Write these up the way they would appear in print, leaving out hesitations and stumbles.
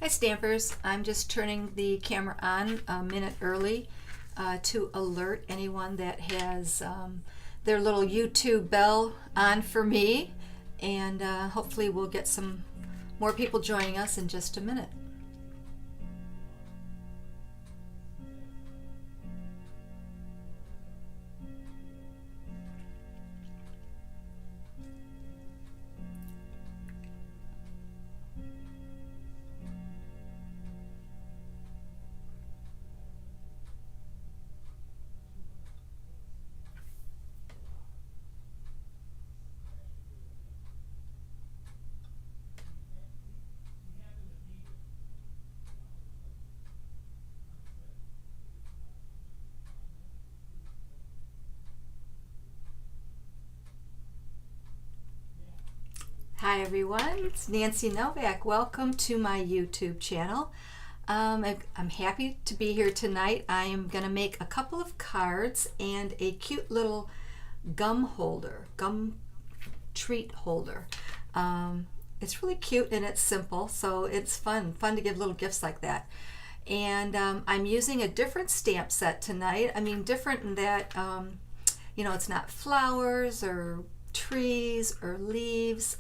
Hi Stampers, I'm just turning the camera on a minute early to alert anyone that has their little YouTube bell on for me, and hopefully we'll get some more people joining us in just a minute. Hi everyone, it's Nancy Novak. Welcome to my YouTube channel. I'm happy to be here tonight. I am going to make a couple of cards and a cute little gum treat holder. It's really cute and it's simple, so it's fun to give little gifts like that. And I'm using a different stamp set tonight. I mean, different in that, it's not flowers or trees or leaves.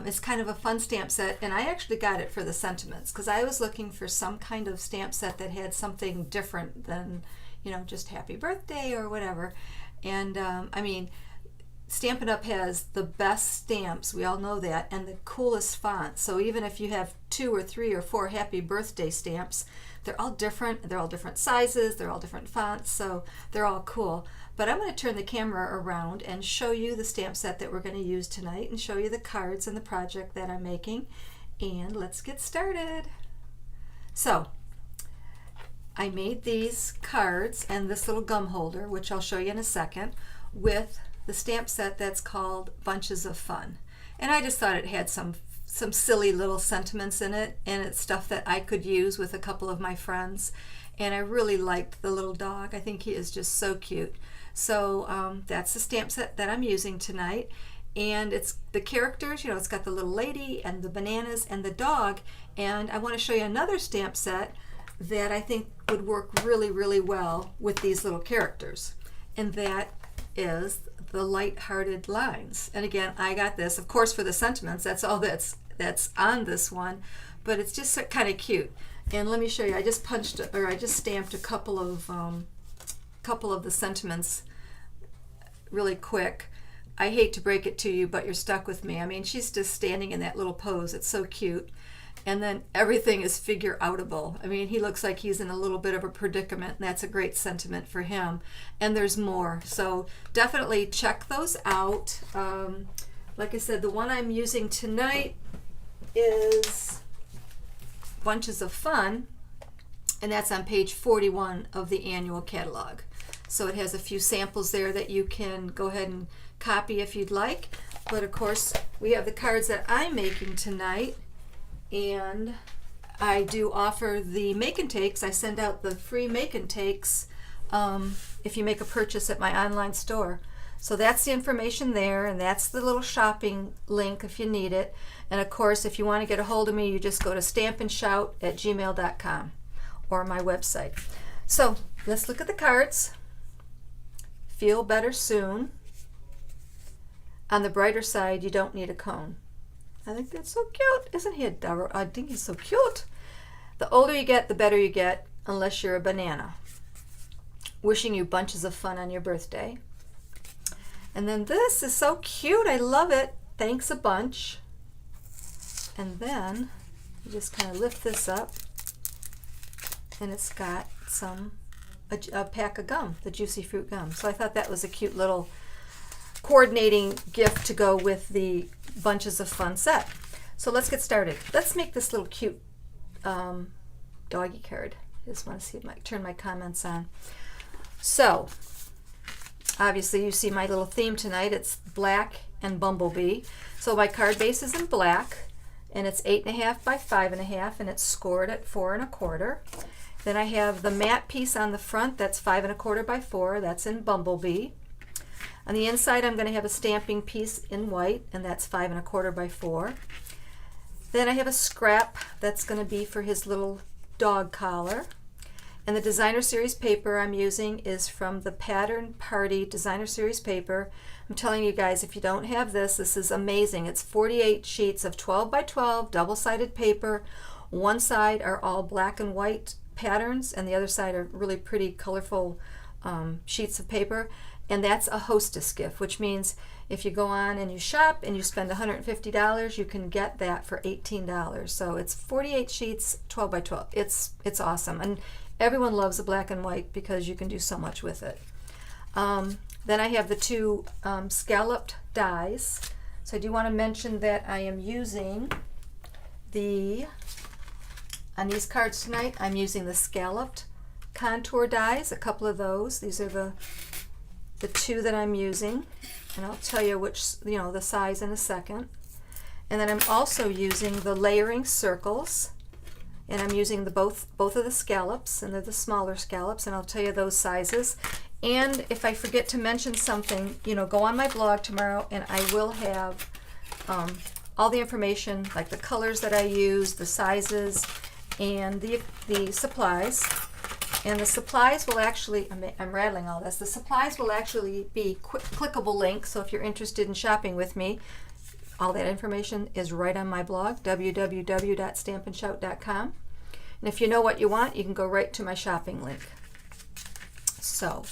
It's kind of a fun stamp set, and I actually got it for the sentiments because I was looking for some kind of stamp set that had something different than, just happy birthday or whatever. And I mean, Stampin' Up! Has the best stamps, we all know that, and the coolest fonts. So even if you have 2 or 3 or 4 happy birthday stamps, they're all different sizes, they're all different fonts, so they're all cool. But I'm going to turn the camera around and show you the stamp set that we're going to use tonight and show you the cards and the project that I'm making. And let's get started. So I made these cards and this little gum holder, which I'll show you in a second, with the stamp set that's called Bunches of Fun. And I just thought it had some silly little sentiments in it, and it's stuff that I could use with a couple of my friends. And I really liked the little dog. I think he is just so cute. So that's the stamp set that I'm using tonight. And it's the characters, it's got the little lady and the bananas and the dog. And I want to show you another stamp set that I think would work really, really well with these little characters. And that is the light-hearted lines. And again, I got this, of course, for the sentiments. That's all that's on this one. But it's just kind of cute. And let me show you. I just stamped a couple of the sentiments really quick. I hate to break it to you, but you're stuck with me. I mean, she's just standing in that little pose. It's so cute. And then everything is figure outable. I mean, he looks like he's in a little bit of a predicament, and that's a great sentiment for him. And there's more. So definitely check those out. Like I said, the one I'm using tonight is Bunches of Fun, and that's on page 41 of the annual catalog. So it has a few samples there that you can go ahead and copy if you'd like. But of course, we have the cards that I'm making tonight, and I do offer the make and takes. I send out the free make and takes if you make a purchase at my online store. So that's the information there, and that's the little shopping link if you need it. And of course, if you want to get a hold of me, you just go to stampandshout@gmail.com or my website. So let's look at the cards. Feel better soon. On the brighter side, you don't need a cone. I think that's so cute. Isn't he adorable? I think he's so cute. The older you get, the better you get, unless you're a banana. Wishing you bunches of fun on your birthday. And then this is so cute. I love it. Thanks a bunch. And then you just kind of lift this up, and it's got a pack of gum, the Juicy Fruit gum. So I thought that was a cute little coordinating gift to go with the Bunches of Fun set. So let's get started. Let's make this little cute doggy card. I just want to see if I turn my comments on. So obviously you see my little theme tonight. It's black and bumblebee. So my card base is in black, and it's 8.5 by 5.5, and it's scored at 4 1/4. Then I have the matte piece on the front. That's 5 1/4 by 4. That's in bumblebee. On the inside, I'm going to have a stamping piece in white, and that's 5 1/4 by 4. Then I have a scrap that's going to be for his little dog collar. And the Designer Series paper I'm using is from the Pattern Party Designer Series paper. I'm telling you guys, if you don't have this, this is amazing. It's 48 sheets of 12 by 12 double-sided paper. One side are all black and white patterns, and the other side are really pretty colorful sheets of paper. And that's a hostess gift, which means if you go on and you shop and you spend $150, you can get that for $18. So it's 48 sheets, 12 by 12. It's awesome. And everyone loves the black and white because you can do so much with it. Then I have the two scalloped dies. So I do want to mention that I am using on these cards tonight, I'm using the scalloped contour dies, a couple of those. These are the two that I'm using. And I'll tell you which, the size in a second. And then I'm also using the layering circles. And I'm using both of the scallops, and they're the smaller scallops, and I'll tell you those sizes. And if I forget to mention something, go on my blog tomorrow, and I will have all the information, like the colors that I use, the sizes, and the supplies. And the supplies will actually, I'm rattling all this, the supplies will actually be clickable links, so if you're interested in shopping with me, all that information is right on my blog, www.stampinshout.com. And if you know what you want, you can go right to my shopping link. So,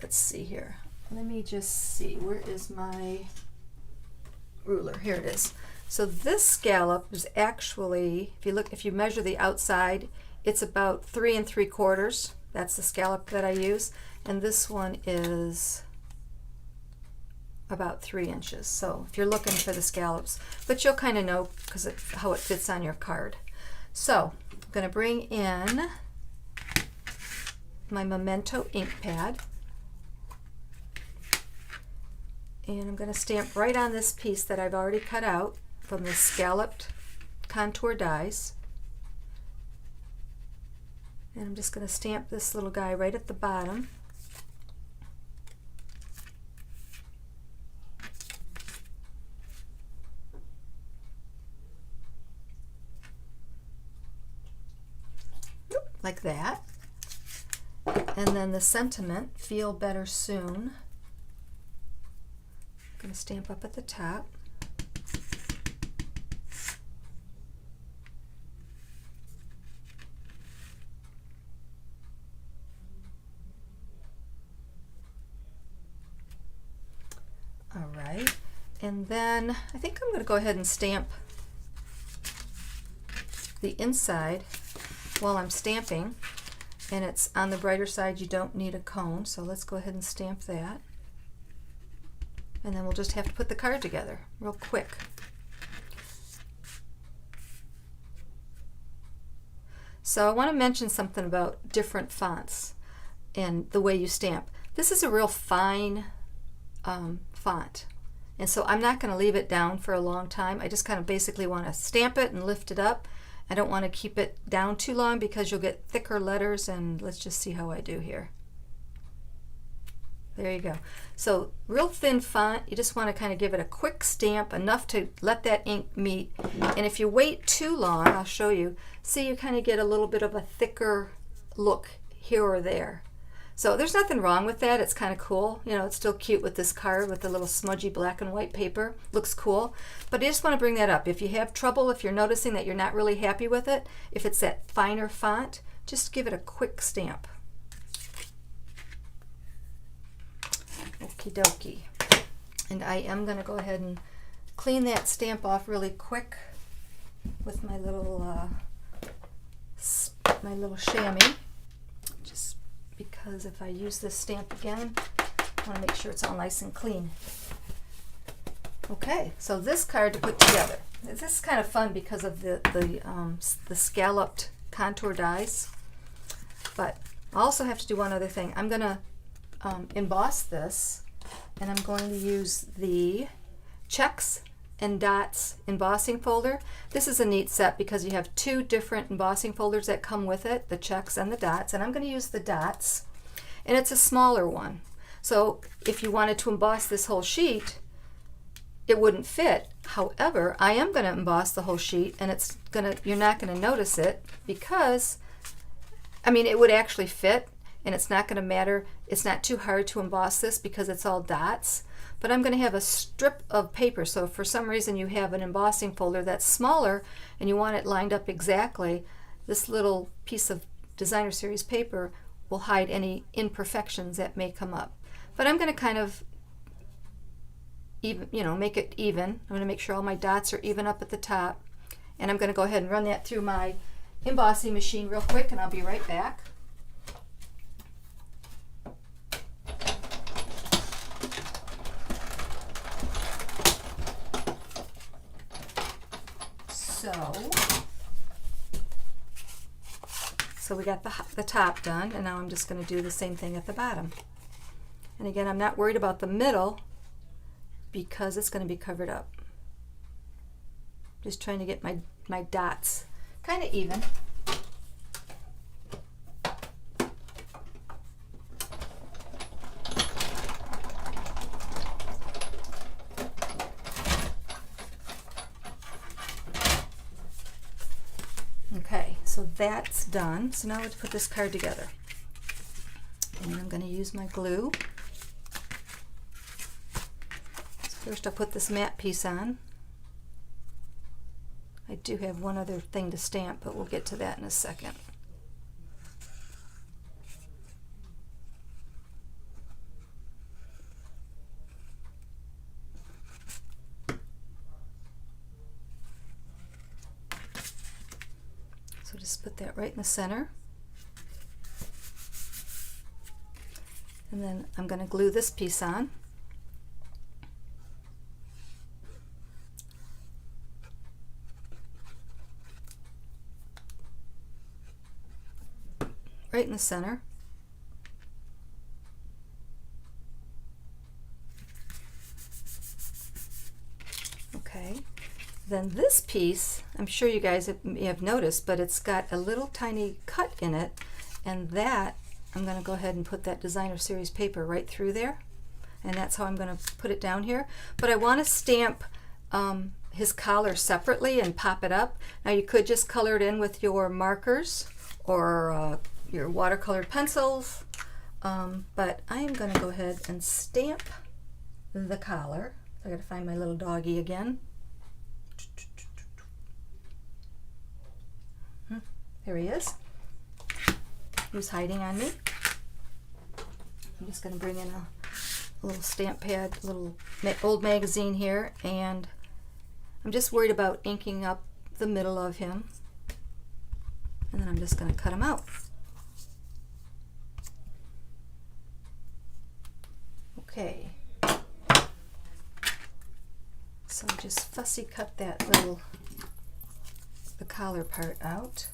let's see here. Let me just see. Where is my ruler? Here it is. So this scallop is actually, if you measure the outside, it's about 3 3/4. That's the scallop that I use. And this one is about 3 inches. So if you're looking for the scallops, but you'll kind of know because how it fits on your card. So I'm going to bring in my Memento ink pad, and I'm going to stamp right on this piece that I've already cut out from the scalloped contour dies. And I'm just going to stamp this little guy right at the bottom. Like that. And then the sentiment, feel better soon. I'm going to stamp up at the top. All right, and then I think I'm going to go ahead and stamp the inside while I'm stamping, and it's on the brighter side. You don't need a cone, so let's go ahead and stamp that, and then we'll just have to put the card together real quick. So I want to mention something about different fonts and the way you stamp. This is a real fine font, and so I'm not going to leave it down for a long time. I just kind of basically want to stamp it and lift it up. I don't want to keep it down too long because you'll get thicker letters, and let's just see how I do here. There you go. So real thin font, you just want to kind of give it a quick stamp, enough to let that ink meet. And if you wait too long, I'll show you, see you kind of get a little bit of a thicker look here or there. So there's nothing wrong with that. It's kind of cool. It's still cute with this card with the little smudgy black and white paper. Looks cool. But I just want to bring that up. If you have trouble, if you're noticing that you're not really happy with it, if it's that finer font, just give it a quick stamp. Okie dokie. And I am going to go ahead and clean that stamp off really quick with my little chamois. Just because if I use this stamp again, I want to make sure it's all nice and clean. Okay, so this card to put together. This is kind of fun because of the scalloped contour dies. But I also have to do one other thing. I'm going to emboss this, and I'm going to use the Checks and Dots embossing folder. This is a neat set because you have 2 different embossing folders that come with it, the checks and the dots, and I'm going to use the dots, and it's a smaller one. So if you wanted to emboss this whole sheet, it wouldn't fit. However, I am going to emboss the whole sheet, and you're not going to notice it because, I mean, it would actually fit, and it's not going to matter. It's not too hard to emboss this because it's all dots. But I'm going to have a strip of paper, so if for some reason you have an embossing folder that's smaller and you want it lined up exactly, this little piece of designer series paper will hide any imperfections that may come up. But I'm going to kind of even, make it even. I'm going to make sure all my dots are even up at the top, and I'm going to go ahead and run that through my embossing machine real quick, and I'll be right back. So we got the top done, and now I'm just going to do the same thing at the bottom. And again, I'm not worried about the middle because it's going to be covered up. Just trying to get my dots kind of even. Okay, so that's done. So now let's put this card together. And I'm going to use my glue. So first I'll put this matte piece on. I do have one other thing to stamp, but we'll get to that in a second. So just put that right in the center. And then I'm going to glue this piece on. Right in the center. Okay. Then this piece, I'm sure you guys may have noticed, but it's got a little tiny cut in it, and that I'm going to go ahead and put that designer series paper right through there, and that's how I'm going to put it down here. But I want to stamp his collar separately and pop it up. Now you could just color it in with your markers or your watercolored pencils, but I am going to go ahead and stamp the collar. I got to find my little doggy again. There he is. He was hiding on me. I'm just going to bring in a little stamp pad, a little old magazine here, and I'm just worried about inking up the middle of him. And then I'm just going to cut him out. Okay. So just fussy cut that the collar part out.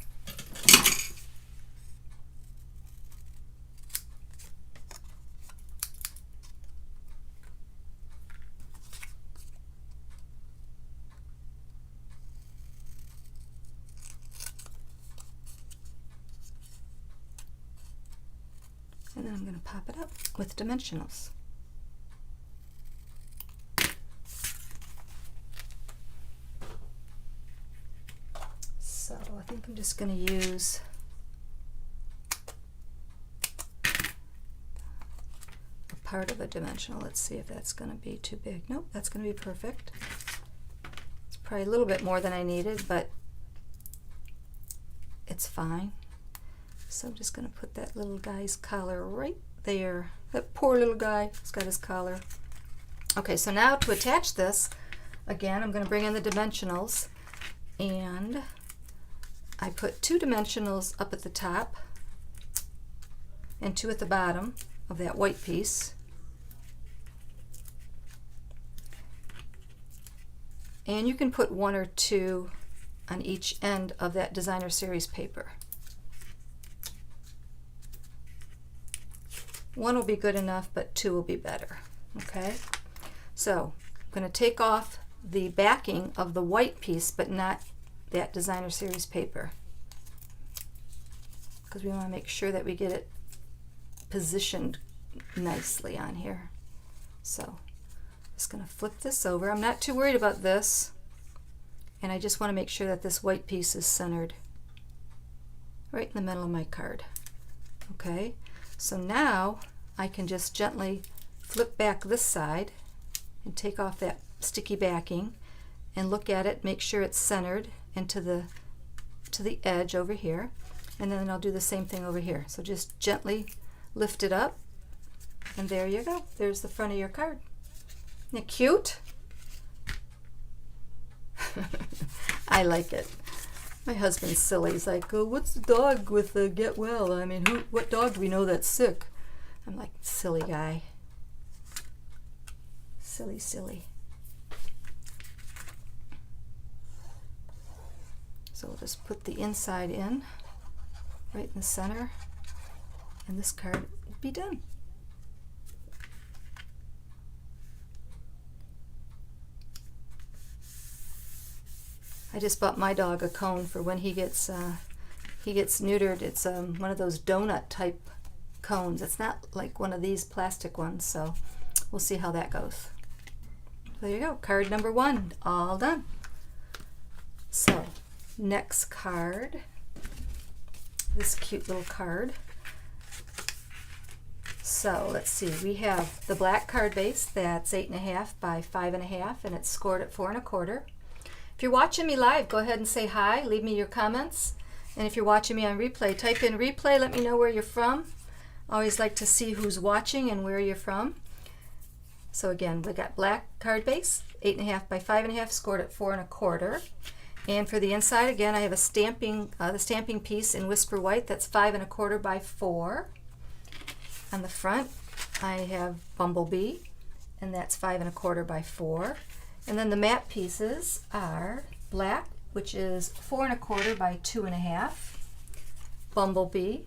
And then I'm going to pop it up with dimensionals. So I think I'm just going to use a part of a dimensional. Let's see if that's going to be too big. Nope, that's going to be perfect. It's probably a little bit more than I needed, but it's fine. So I'm just going to put that little guy's collar right there. That poor little guy, he's got his collar. Okay, so now to attach this, again, I'm going to bring in the dimensionals, and I put 2 dimensionals up at the top and 2 at the bottom of that white piece. And you can put 1 or 2 on each end of that designer series paper. 1 will be good enough, but 2 will be better. Okay, so I'm going to take off the backing of the white piece, but not that designer series paper, because we want to make sure that we get it positioned nicely on here. So Just going to flip this over. I'm not too worried about this, and I just want to make sure that this white piece is centered right in the middle of my card. Okay, so now I can just gently flip back this side and take off that sticky backing and look at it, make sure it's centered into the edge over here, and then I'll do the same thing over here. So just gently lift it up, and there you go. There's the front of your card. Isn't it cute? I like it. My husband's silly. He's like, oh, what's the dog with the get well? I mean, what dog do we know that's sick? I'm like, silly guy. Silly, silly. So we'll just put the inside in, right in the center, and this card will be done. I just bought my dog a cone for when he gets neutered. It's one of those donut type cones. It's not like one of these plastic ones, so we'll see how that goes. There you go, card number 1, all done. So next card, this cute little card. So let's see, we have the black card base that's 8.5 by 5.5, and it's scored at 4 1/4. If you're watching me live, go ahead and say hi, leave me your comments. And if you're watching me on replay, type in replay, let me know where you're from. I always like to see who's watching and where you're from. So again, we got black card base, 8.5 by 5.5, scored at 4 1/4. And for the inside, again, I have a the stamping piece in Whisper White that's 5 1/4 by 4. On the front, I have Bumblebee, and that's 5 1/4 by 4. And then the matte pieces are black, which is 4 1/4 by 2 1/2, Bumblebee,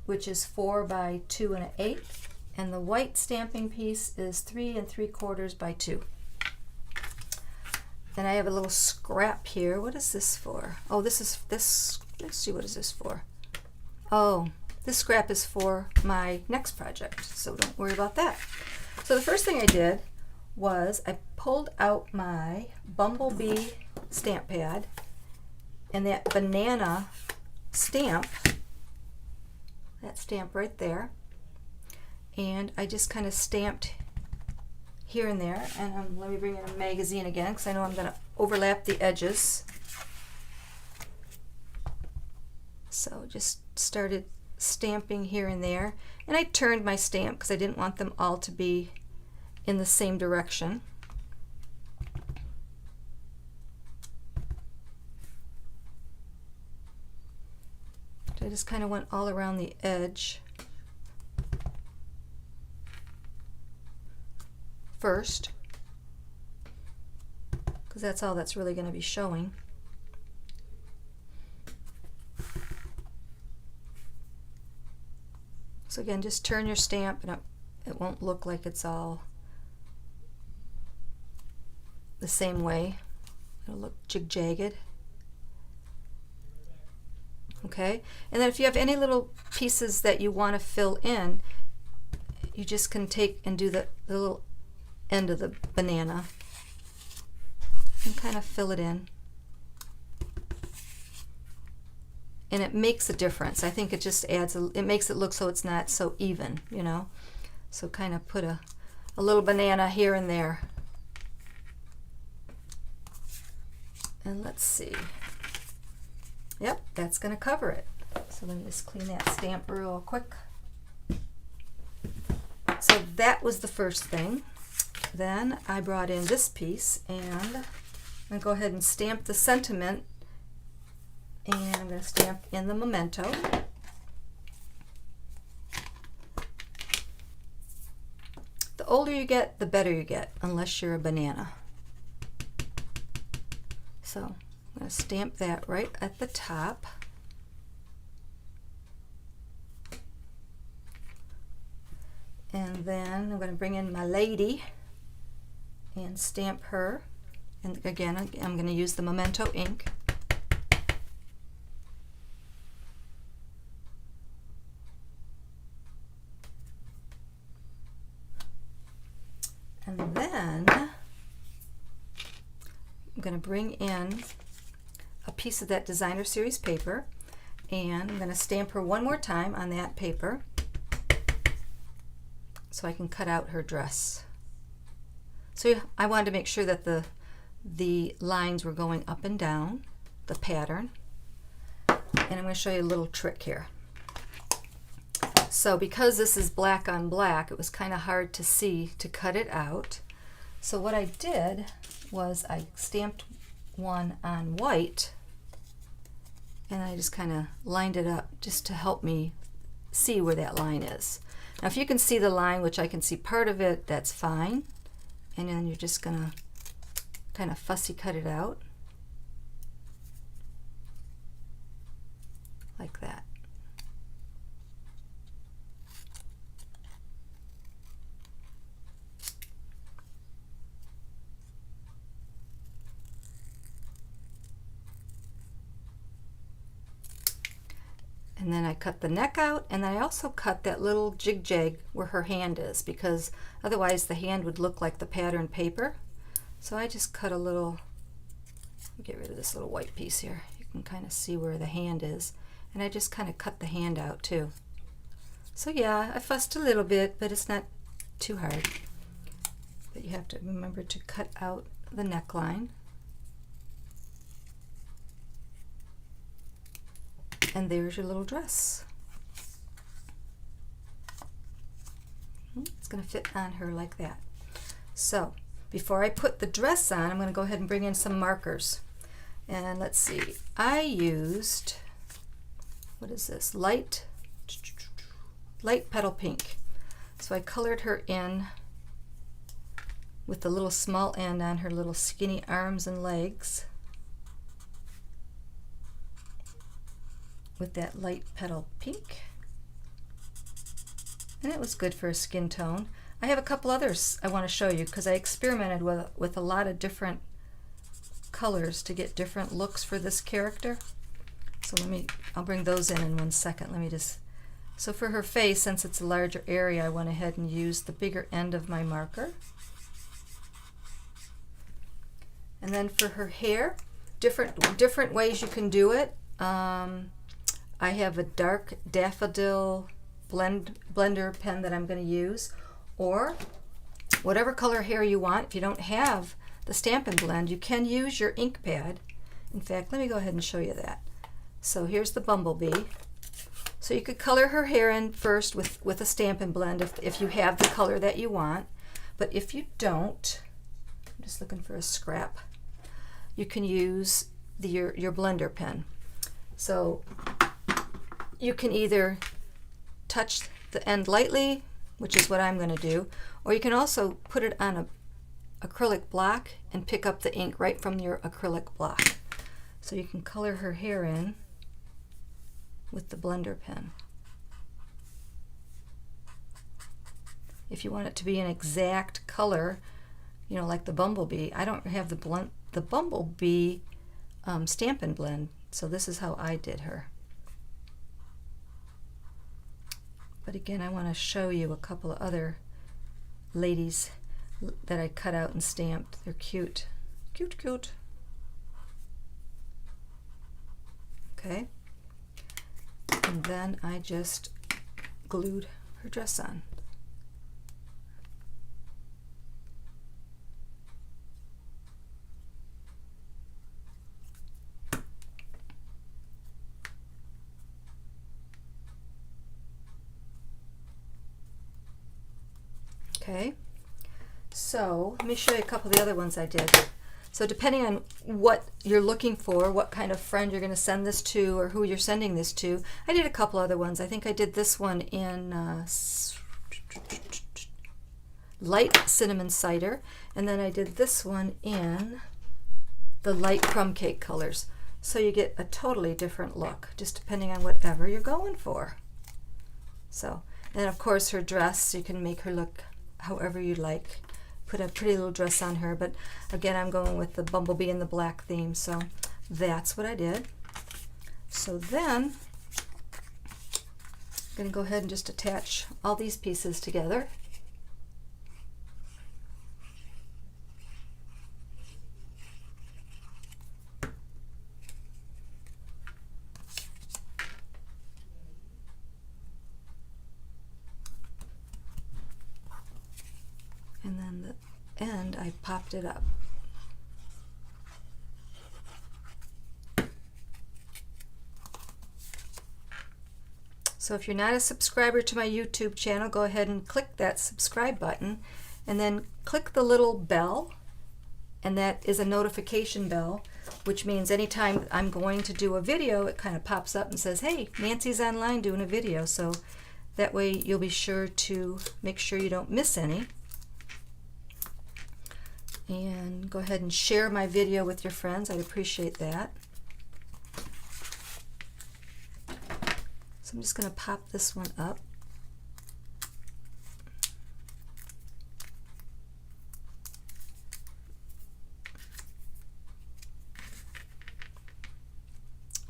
which is 4 by 2 1/8, and the white stamping piece is 3 3/4 by 2. Then I have a little scrap here. What is this for? Oh, this. Let's see, what is this for? Oh, this scrap is for my next project, so don't worry about that. So the first thing I did was I pulled out my Bumblebee stamp pad and that banana stamp, that stamp right there, and I just kind of stamped here and there. And let me bring in a magazine again, because I know I'm going to overlap the edges. So just started stamping here and there, and I turned my stamp because I didn't want them all to be in the same direction. So I just kind of went all around the edge first, because that's all that's really going to be showing. So again, just turn your stamp, and it won't look like it's all the same way. It'll look jig-jagged. Okay, and then if you have any little pieces that you want to fill in, you just can take and do the little end of the banana and kind of fill it in. And it makes a difference. I think it just adds, it makes it look so it's not so even, you know. So kind of put a little banana here and there. And let's see. Yep, that's going to cover it. So let me just clean that stamp real quick. So that was the first thing. Then I brought in this piece, and I'm going to go ahead and stamp the sentiment, and I'm going to stamp in the memento. The older you get, the better you get, unless you're a banana. So I'm going to stamp that right at the top. And then I'm going to bring in my lady and stamp her. And again, I'm going to use the memento ink. And then going to bring in a piece of that designer series paper, and I'm going to stamp her one more time on that paper so I can cut out her dress. So I wanted to make sure that the lines were going up and down the pattern, and I'm going to show you a little trick here. So because this is black on black, it was kind of hard to see to cut it out. So what I did was I stamped one on white, and I just kind of lined it up just to help me see where that line is. Now if you can see the line, which I can see part of it, that's fine. And then you're just going to kind of fussy cut it out like that. And then I cut the neck out, and then I also cut that little jig-jag where her hand is, because otherwise the hand would look like the pattern paper. So I just cut a little, get rid of this little white piece here. You can kind of see where the hand is. And I just kind of cut the hand out too. So yeah, I fussed a little bit, but it's not too hard. But you have to remember to cut out the neckline. And there's your little dress. It's going to fit on her like that. So before I put the dress on, I'm going to go ahead and bring in some markers. And let's see, I used, what is this, light petal pink. So I colored her in with the little small end on her little skinny arms and legs with that light petal pink. And it was good for a skin tone. I have a couple others I want to show you because I experimented with a lot of different colors to get different looks for this character. So I'll bring those in 1 second. Let me just, so for her face, since it's a larger area, I went ahead and used the bigger end of my marker. And then for her hair, different ways you can do it. I have a dark daffodil blender pen that I'm going to use, or whatever color hair you want. If you don't have the Stampin' blend, you can use your ink pad. In fact, let me go ahead and show you that. So here's the bumblebee. So you could color her hair in first with a Stampin' blend if you have the color that you want. But if you don't, I'm just looking for a scrap, you can use your blender pen. So you can either touch the end lightly, which is what I'm going to do, or you can also put it on an acrylic block and pick up the ink right from your acrylic block. So you can color her hair in with the blender pen. If you want it to be an exact color, you know, like the bumblebee, I don't have the bumblebee Stampin' blend, so this is how I did her. But again, I want to show you a couple of other ladies that I cut out and stamped. They're cute. Cute, cute. Okay. And then I just glued her dress on. Okay, so let me show you a couple of the other ones I did. So depending on what you're looking for, what kind of friend you're going to send this to or who you're sending this to, I did a couple other ones. I think I did this one in light cinnamon cider, and then I did this one in the light crumb cake colors. So you get a totally different look, just depending on whatever you're going for. So, and of course her dress, you can make her look however you like. Put a pretty little dress on her, but again, I'm going with the bumblebee and the black theme, so that's what I did. So then I'm going to go ahead and just attach all these pieces together. and I popped it up. So if you're not a subscriber to my YouTube channel, go ahead and click that subscribe button and then click the little bell, and that is a notification bell, which means anytime I'm going to do a video, it kind of pops up and says, hey, Nancy's online doing a video. So that way you'll be sure to make sure you don't miss any. And go ahead and share my video with your friends. I'd appreciate that. So I'm just going to pop this one up.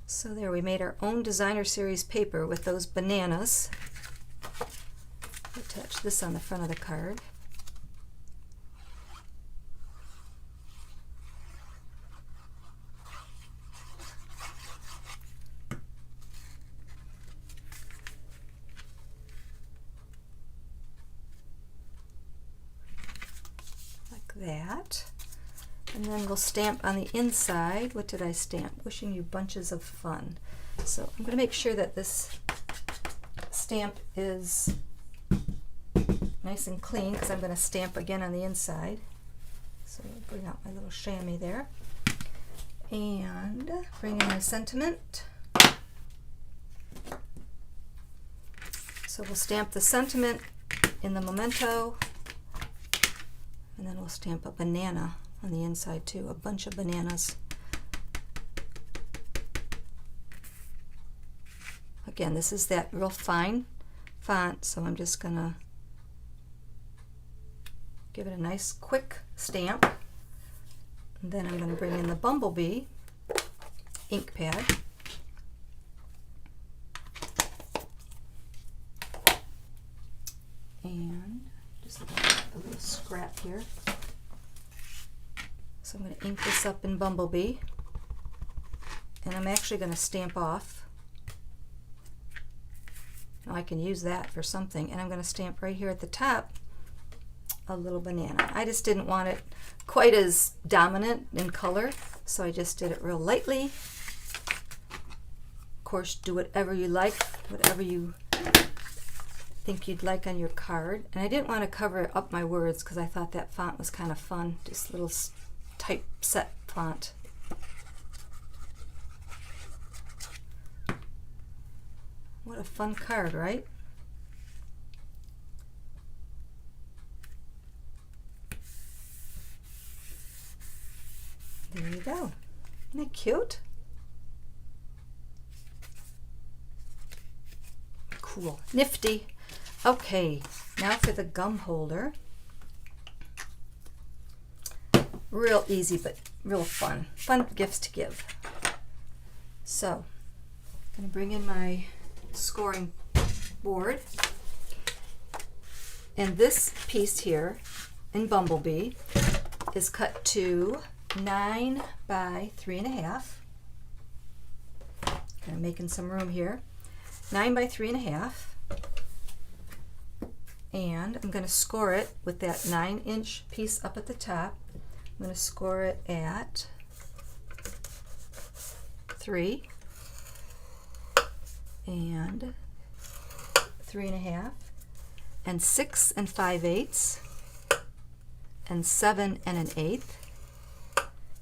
So there, we made our own designer series paper with those bananas. Attach this on the front of the card. That, and then we'll stamp on the inside. What did I stamp? Wishing you bunches of fun. So I'm going to make sure that this stamp is nice and clean because I'm going to stamp again on the inside. So I'll bring out my little chamois there and bring in my sentiment. So we'll stamp the sentiment in the memento. And then we'll stamp a banana on the inside too, a bunch of bananas. Again, this is that real fine font, so I'm just gonna give it a nice quick stamp. And then I'm gonna bring in the bumblebee ink pad. And just a little scrap here. So I'm going to ink this up in Bumblebee, and I'm actually going to stamp off. Now I can use that for something, and I'm going to stamp right here at the top a little banana. I just didn't want it quite as dominant in color, so I just did it real lightly. Of course, do whatever you like, whatever you think you'd like on your card. And I didn't want to cover up my words because I thought that font was kind of fun, just little typeset font. What a fun card, right? There you go. Isn't that cute? Cool. Nifty. Okay, now for the gum holder. Real easy, but real fun. Fun gifts to give. So, I'm going to bring in my scoring board. And this piece here in Bumblebee is cut to 9 by 3.5. Kind of making some room here. 9 by 3.5. And I'm going to score it with that 9-inch piece up at the top. I'm going to score it at 3 and 3.5 and 6 and 5/8 and 7 and 1/8,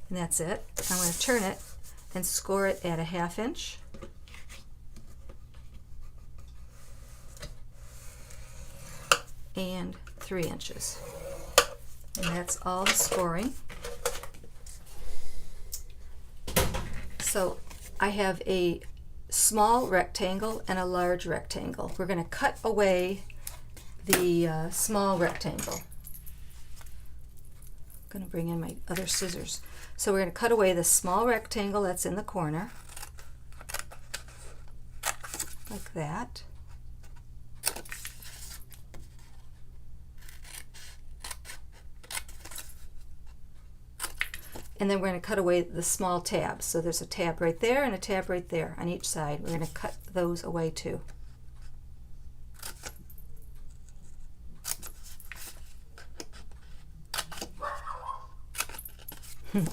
and that's it. I'm going to turn it and score it at a 1/2 inch. And 3 inches. And that's all the scoring. So I have a small rectangle and a large rectangle. We're going to cut away the small rectangle. I'm going to bring in my other scissors. So we're going to cut away the small rectangle that's in the corner, like that. And then we're going to cut away the small tabs. So there's a tab right there and a tab right there on each side. We're going to cut those away too. You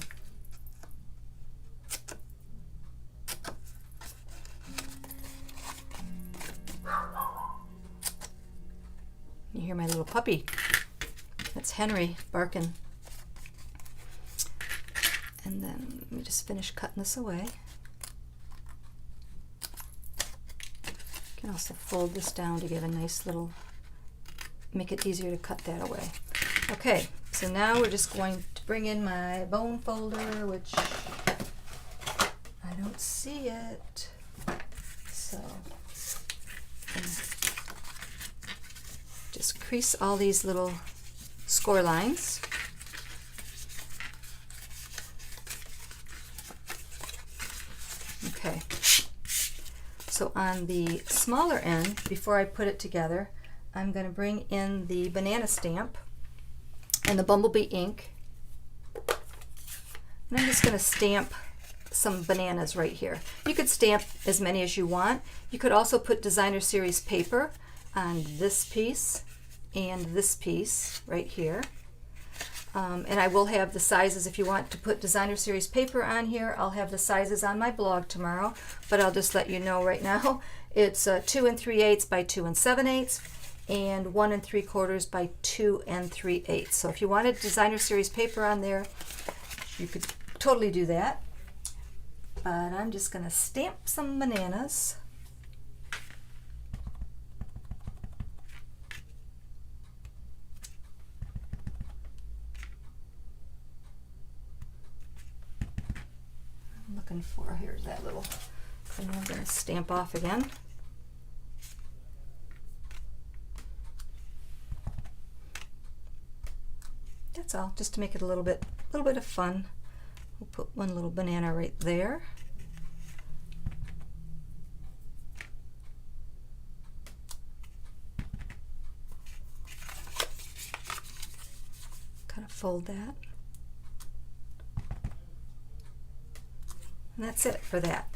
hear my little puppy. That's Henry barking. And then let me just finish cutting this away. You can also fold this down to get a nice little, make it easier to cut that away. Okay, so now we're just going to bring in my bone folder, which I don't see it. So just crease all these little score lines. Okay, so on the smaller end, before I put it together, I'm going to bring in the banana stamp and the bumblebee ink, and I'm just going to stamp some bananas right here. You could stamp as many as you want. You could also put designer series paper on this piece and this piece right here. And I will have the sizes if you want to put designer series paper on here. I'll have the sizes on my blog tomorrow, but I'll just let you know right now. It's 2 3/8 by 2 7/8 and 1 3/4 by 2 3/8. So if you wanted designer series paper on there, you could totally do that. But I'm just going to stamp some bananas. I'm looking for, here's that little, and I'm going to stamp off again. That's all, just to make it a little bit of fun. We'll put one little banana right there. Kind of fold that. And that's it for that.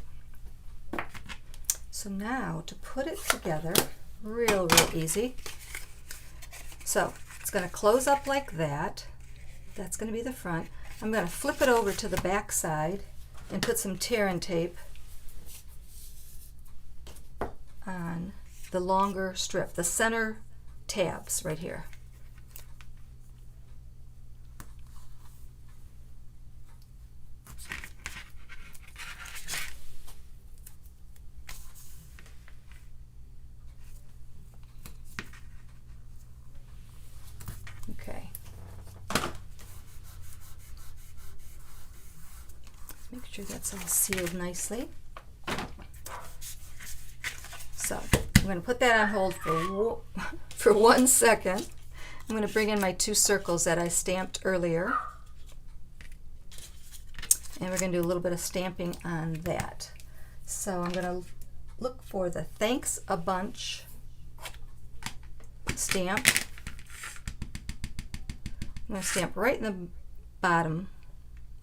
So now to put it together, real easy. So it's going to close up like that. That's going to be the front. I'm going to flip it over to the back side and put some tear-in tape on the longer strip, the center tabs right here. Okay. Make sure that's all sealed nicely. So I'm going to put that on hold for 1 second. I'm going to bring in my 2 circles that I stamped earlier. And we're going to do a little bit of stamping on that. So I'm going to look for the Thanks a Bunch stamp. I'm going to stamp right in the bottom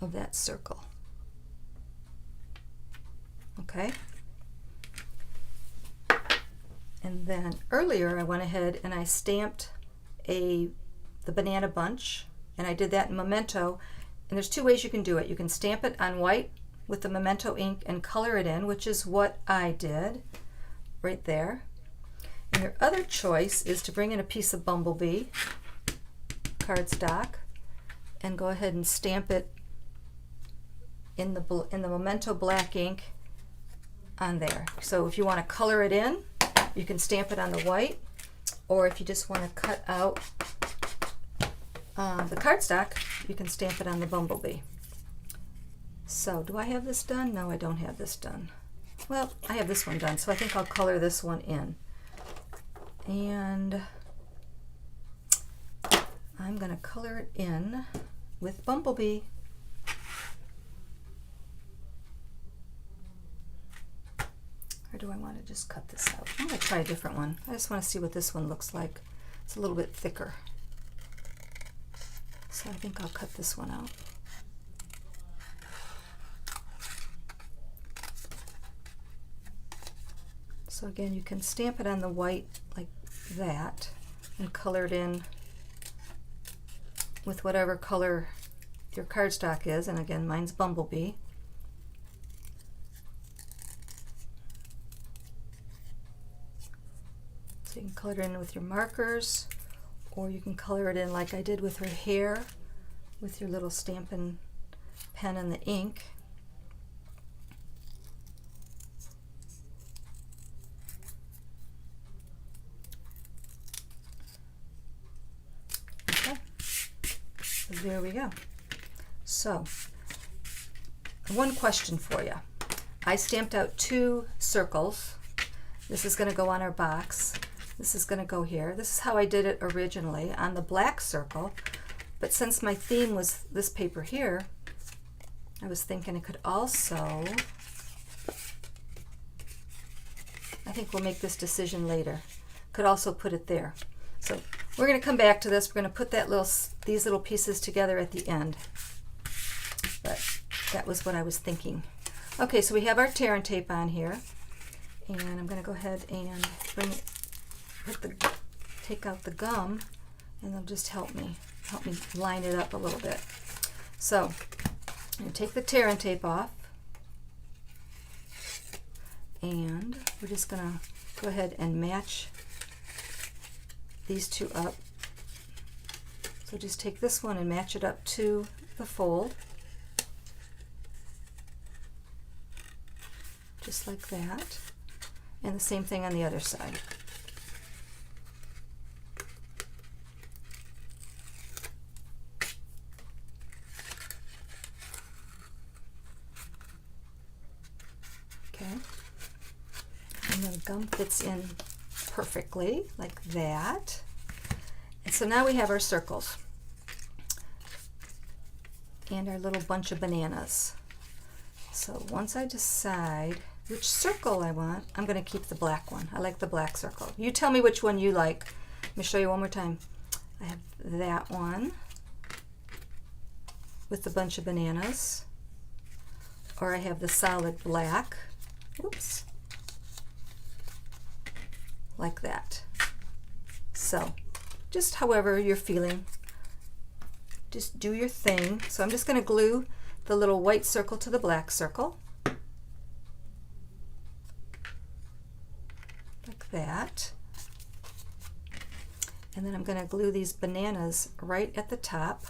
of that circle. Okay? And then earlier I went ahead and I stamped the banana bunch, and I did that in Memento. And there's 2 ways you can do it. You can stamp it on white with the Memento ink and color it in, which is what I did right there. And your other choice is to bring in a piece of bumblebee cardstock and go ahead and stamp it in the Memento black ink on there. So if you want to color it in, you can stamp it on the white, or if you just want to cut out the cardstock, you can stamp it on the bumblebee. So do I have this done? No, I don't have this done. Well, I have this one done, so I think I'll color this one in. And I'm going to color it in with bumblebee. Or do I want to just cut this out? I'm going to try a different one. I just want to see what this one looks like. It's a little bit thicker. So I think I'll cut this one out. So again, you can stamp it on the white like that and color it in with whatever color your cardstock is, and again, mine's Bumblebee. So you can color it in with your markers, or you can color it in like I did with her hair, with your little Stampin' pen and the ink. Okay, so there we go. So, one question for you. I stamped out 2 circles. This is going to go on our box. This is going to go here. This is how I did it originally on the black circle, but since my theme was this paper here, I was thinking I could also, I think we'll make this decision later, could also put it there. So we're going to come back to this. We're going to put these little pieces together at the end, but that was what I was thinking. Okay, so we have our tear and tape on here, and I'm going to go ahead and take out the gum, and it'll just help me line it up a little bit. So I'm going to take the tear and tape off, and we're just going to go ahead and match these 2 up. So just take this one and match it up to the fold, just like that, and the same thing on the other side. Okay, and the gum fits in perfectly like that. And so now we have our circles and our little bunch of bananas. So once I decide which circle I want, I'm going to keep the black one. I like the black circle. You tell me which one you like. Let me show you one more time. I have that one with the bunch of bananas, or I have the solid black. Oops. Like that. So just however you're feeling, just do your thing. So I'm just going to glue the little white circle to the black circle, like that. And then I'm going to glue these bananas right at the top.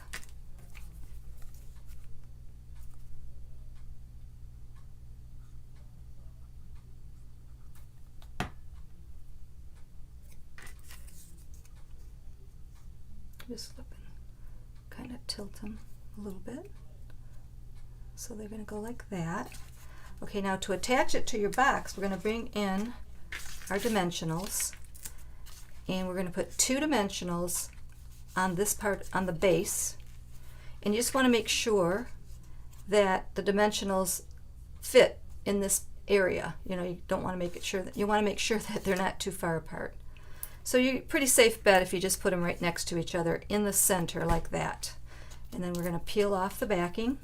Just flip and kind of tilt them a little bit. So they're going to go like that. Okay, now to attach it to your box, we're going to bring in our dimensionals, and we're going to put 2 dimensionals on this part, on the base, and you just want to make sure that the dimensionals fit in this area. You know, you don't want to make it sure that you want to make sure that they're not too far apart. So you're pretty safe bet if you just put them right next to each other in the center like that. And then we're going to peel off the backing.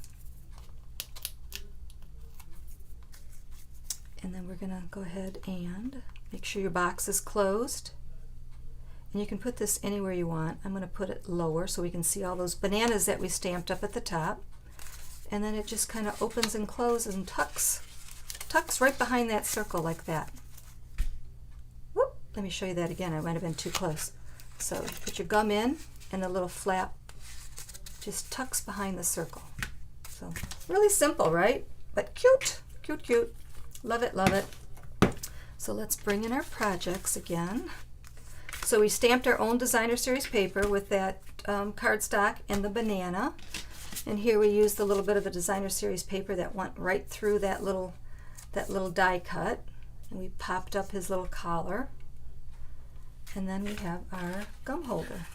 And then we're going to go ahead and make sure your box is closed. And you can put this anywhere you want. I'm going to put it lower so we can see all those bananas that we stamped up at the top. And then it just kind of opens and closes and tucks right behind that circle like that. Whoop! Let me show you that again. I might have been too close. So put your gum in, and the little flap just tucks behind the circle. So really simple, right? But cute, cute, cute. Love it, love it. So let's bring in our projects again. So we stamped our own designer series paper with that cardstock and the banana. And here we used a little bit of the designer series paper that went right through that little die cut. And we popped up his little collar. And then we have our gum holder.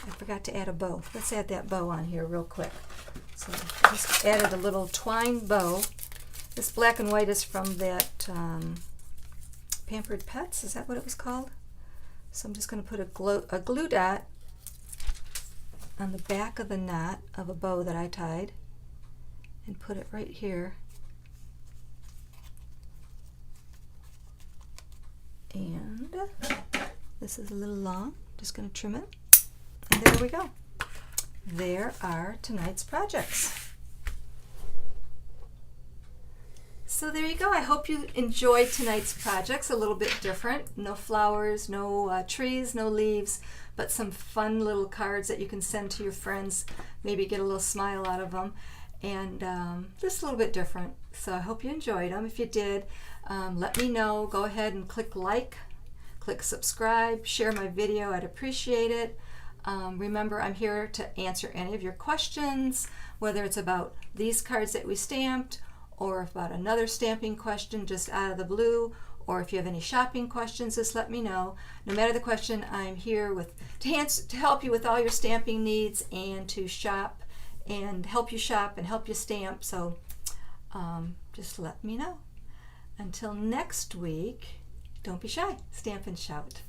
I forgot to add a bow. Let's add that bow on here real quick. So I just added a little twine bow. This black and white is from that Pampered Pets. Is that what it was called? So I'm just going to put a glue dot on the back of the knot of a bow that I tied and put it right here. And this is a little long. Just going to trim it. And there we go. there are tonight's projects. So there you go. I hope you enjoyed tonight's projects. A little bit different. No flowers, no trees, no leaves, but some fun little cards that you can send to your friends. Maybe get a little smile out of them. And just a little bit different. So I hope you enjoyed them. If you did, let me know. Go ahead and click like, click subscribe, share my video. I'd appreciate it. Remember, I'm here to answer any of your questions, whether it's about these cards that we stamped, or about another stamping question just out of the blue, or if you have any shopping questions, just let me know. No matter the question, I'm here to help you with all your stamping needs and to shop and help you shop and help you stamp. So just let me know. Until next week, don't be shy. Stamp and shout.